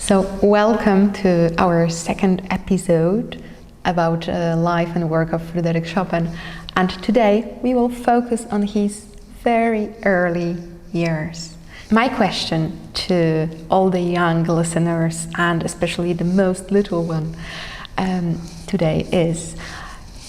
So, welcome to our second episode about life and work of Frederic Chopin. And today we will focus on his very early years. My question to all the young listeners, and especially the most little one today is,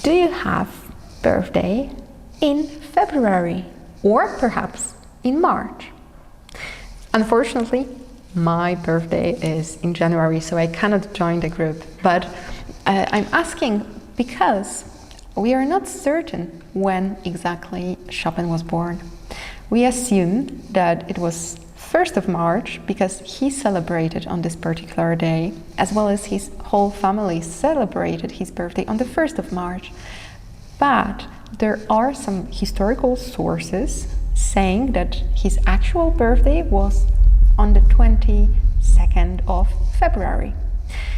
do you have birthday in February or perhaps in March? Unfortunately, my birthday is in January, so I cannot join the group, but I'm asking because we are not certain when exactly Chopin was born. We assume that it was 1st of March because he celebrated on this particular day, as well as his whole family celebrated his birthday on the 1st of March. But there are some historical sources saying that his actual birthday was on the 22nd of February.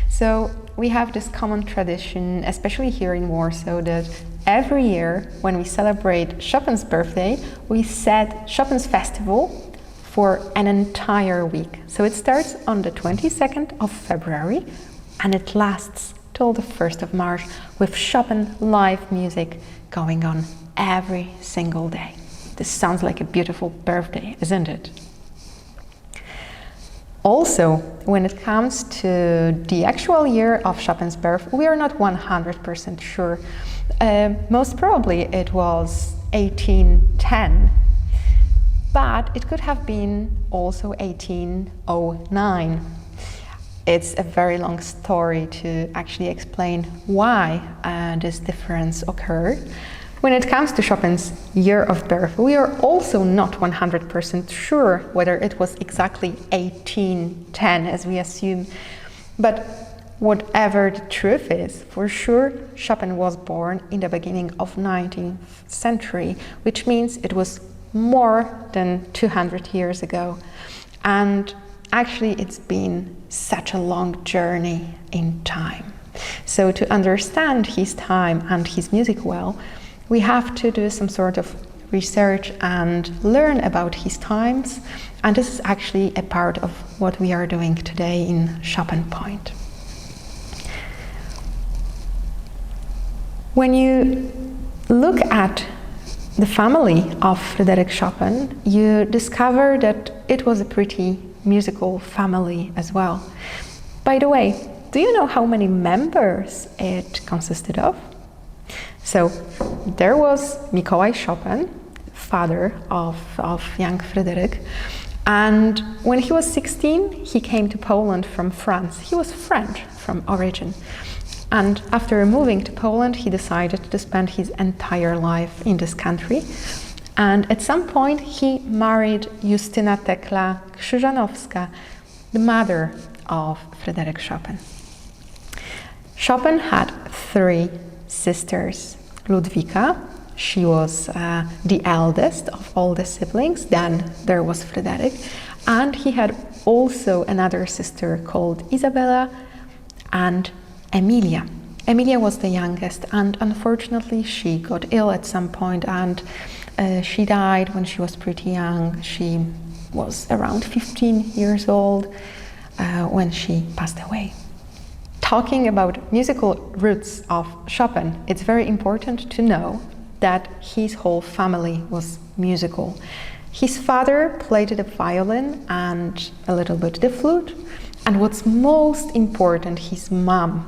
So we have this common tradition, especially here in Warsaw, that every year when we celebrate Chopin's birthday, we set Chopin's festival for an entire week. So it starts on the 22nd of February and it lasts till the 1st of March with Chopin live music going on every single day. This sounds like a beautiful birthday, isn't it? Also, when it comes to the actual year of Chopin's birth, we are not 100% sure. Most probably it was 1810, but it could have been also 1809. It's a very long story to actually explain why this difference occurred. When it comes to Chopin's year of birth, we are also not 100% sure whether it was exactly 1810 as we assume. But whatever the truth is, for sure Chopin was born in the beginning of 19th century, which means it was more than 200 years ago. And actually it's been such a long journey in time. So to understand his time and his music well, we have to do some sort of research and learn about his times, and this is actually a part of what we are doing today in Chopin Point. When you look at the family of Frederic Chopin, you discover that it was a pretty musical family as well. By the way, do you know how many members it consisted of? So there was Mikołaj Chopin, father of young Frederic, and when he was 16 he came to Poland from France. He was French from origin, and after moving to Poland he decided to spend his entire life in this country, and at some point he married Justyna Tekla Krzyżanowska, the mother of Frederic Chopin. Chopin had 3 sisters. Ludwika, she was the eldest of all the siblings, then there was Frederic, and he had also another sister called Isabella and Emilia. Emilia was the youngest, and unfortunately she got ill at some point, and she died when she was pretty young. She was around 15 years old when she passed away. Talking about musical roots of Chopin, it's very important to know that his whole family was musical. His father played the violin and a little bit the flute, and what's most important, his mom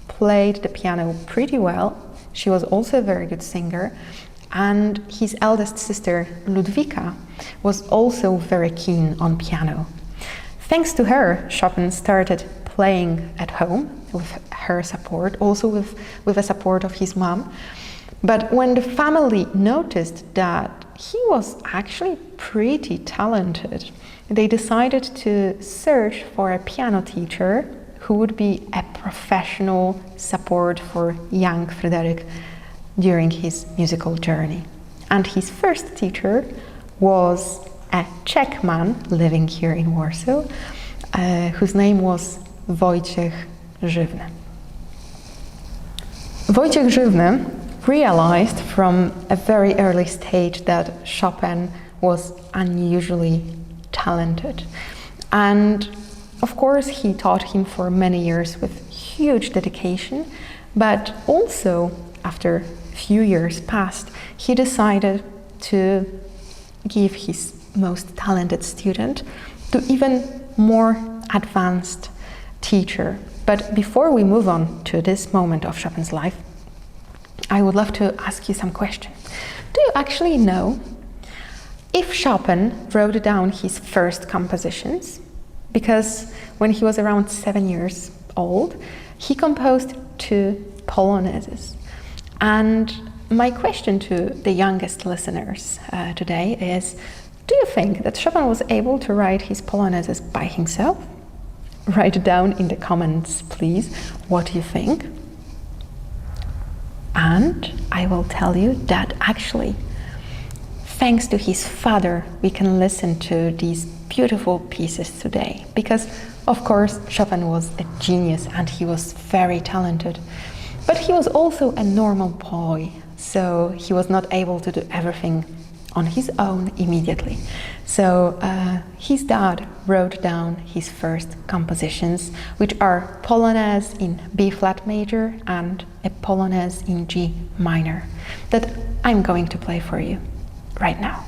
played the piano pretty well. She was also a very good singer, and his eldest sister Ludwika was also very keen on piano. Thanks to her, Chopin started playing at home with her support, also with the support of his mom. But when the family noticed that he was actually pretty talented, they decided to search for a piano teacher who would be a professional support for young Frederic during his musical journey. And his first teacher was a Czech man living here in Warsaw, whose name was Wojciech Żywny. Wojciech Żywny realized from a very early stage that Chopin was unusually talented, and Of course, he taught him for many years with huge dedication, but also after a few years passed, he decided to give his most talented student to even more advanced teacher. But before we move on to this moment of Chopin's life, I would love to ask you some questions. Do you actually know if Chopin wrote down his first compositions? Because when he was around 7 years old, he composed 2 polonaises. And my question to the youngest listeners today is, do you think that Chopin was able to write his polonaises by himself? Write it down in the comments, please, what you think. And I will tell you that actually, thanks to his father, we can listen to these beautiful pieces today. Because, of course, Chopin was a genius and he was very talented. But he was also a normal boy, so he was not able to do everything on his own immediately. So his dad wrote down his first compositions, which are Polonaise in B flat major and a Polonaise in G minor, that I'm going to play for you right now.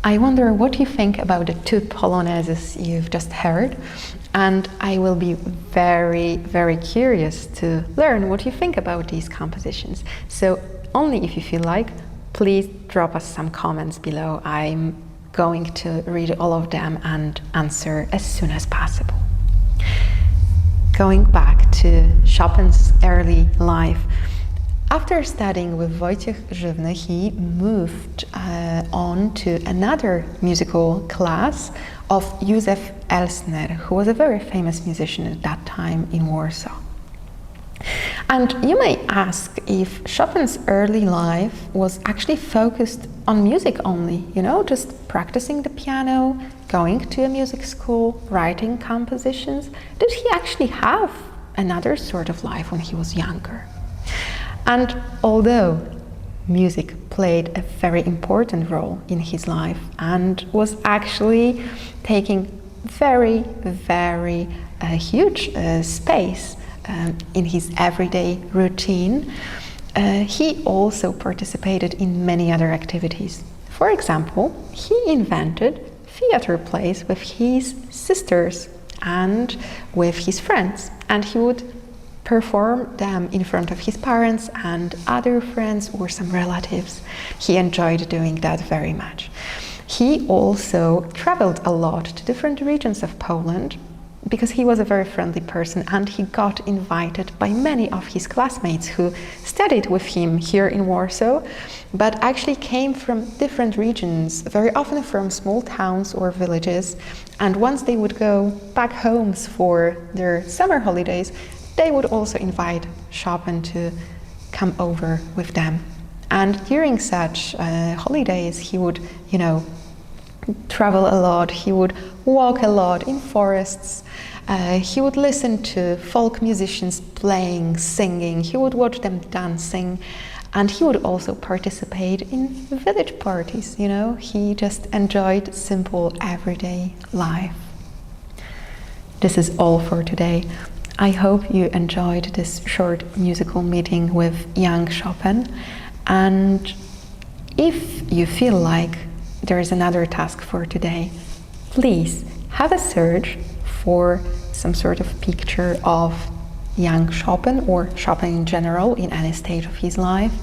I wonder what you think about the two polonaises you've just heard, and I will be very, very curious to learn what you think about these compositions. So only if you feel like, please drop us some comments below. I'm going to read all of them and answer as soon as possible. Going back to Chopin's early life, after studying with Wojciech Żywny, he moved on to another musical class of Józef Elsner, who was a very famous musician at that time in Warsaw. And you may ask if Chopin's early life was actually focused on music only, you know, just practicing the piano, going to a music school, writing compositions. Did he actually have another sort of life when he was younger? And although music played a very important role in his life and was actually taking very, very huge space in his everyday routine, he also participated in many other activities. For example, he invented theater plays with his sisters and with his friends, and he would perform them in front of his parents and other friends or some relatives. He enjoyed doing that very much. He also traveled a lot to different regions of Poland because he was a very friendly person, and he got invited by many of his classmates who studied with him here in Warsaw, but actually came from different regions, very often from small towns or villages. And once they would go back homes for their summer holidays, they would also invite Chopin to come over with them. And during such holidays, he would, you know, travel a lot, he would walk a lot in forests, he would listen to folk musicians playing, singing, he would watch them dancing, and he would also participate in village parties, you know, he just enjoyed simple everyday life. This is all for today. I hope you enjoyed this short musical meeting with young Chopin, and if you feel like there is another task for today, please have a search for some sort of picture of young Chopin or Chopin in general in any stage of his life,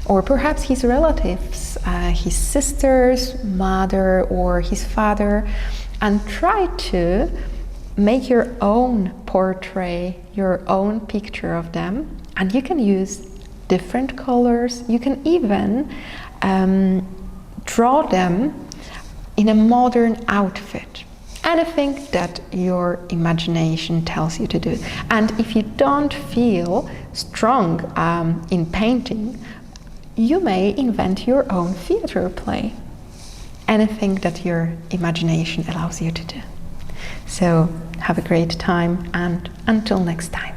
or perhaps his relatives, his sister's mother or his father, and try to make your own portrait, your own picture of them. And you can use different colors, you can even draw them in a modern outfit. Anything that your imagination tells you to do. And if you don't feel strong in painting, you may invent your own theater play. Anything that your imagination allows you to do. So have a great time, and until next time.